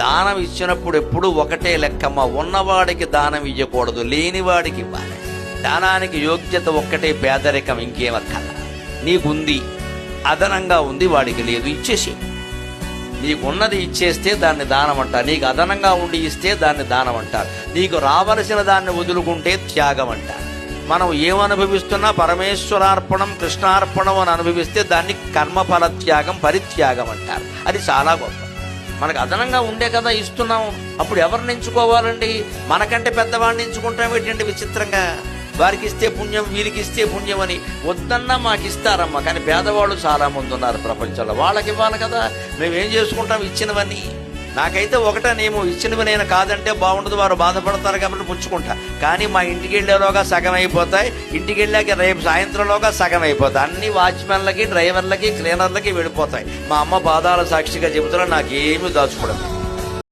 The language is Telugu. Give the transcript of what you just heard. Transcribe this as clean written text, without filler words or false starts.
దానం ఇచ్చినప్పుడు ఎప్పుడు ఒకటే లెక్కమ్మ. ఉన్నవాడికి దానం ఇవ్వకూడదు, లేనివాడికి ఇవ్వాలి. దానానికి యోగ్యత ఒక్కటే, పేదరికం, ఇంకేమక్కల. నీకుంది, అదనంగా ఉంది, వాడికి లేదు, ఇచ్చేసి. నీకున్నది ఇచ్చేస్తే దాన్ని దానం అంటారు. నీకు అదనంగా ఉండి ఇస్తే దాన్ని దానం అంటారు. నీకు రావలసిన దాన్ని వదులుకుంటే త్యాగం అంటారు. మనం ఏమనుభవిస్తున్నా పరమేశ్వరార్పణం, కృష్ణార్పణం అని అనుభవిస్తే దాన్ని కర్మఫల త్యాగం, పరిత్యాగం అంటారు. అది చాలా గొప్ప. మనకు అదనంగా ఉండే కదా ఇస్తున్నాం, అప్పుడు ఎవరిని ఎంచుకోవాలండి? మనకంటే పెద్దవాడిని ఎంచుకుంటాం ఏంటంటే విచిత్రంగా. వారికి ఇస్తే పుణ్యం, వీరికి ఇస్తే పుణ్యం అని వద్దన్నా మాకు ఇస్తారమ్మా. కానీ పేదవాళ్ళు చాలా మంది ఉన్నారు ప్రపంచంలో, వాళ్ళకి ఇవ్వాలి కదా. మేమేం చేసుకుంటాం ఇచ్చినవన్నీ? నాకైతే ఒకటేనేమో, ఇచ్చినవి నేను కాదంటే బాగుండదు, వారు బాధపడతారు కాబట్టి పుచ్చుకుంటా. కానీ మా ఇంటికి వెళ్ళేలోగా సగం అయిపోతాయి, ఇంటికి వెళ్ళాక రేపు సాయంత్రంలోగా సగం అయిపోతాయి. అన్ని వాచ్మెన్లకి, డ్రైవర్లకి, క్లీనర్లకి వెళ్ళిపోతాయి. మా అమ్మ పాదాల సాక్షిగా చెబుతున్నా, నాకేమీ దాచుకోవడం.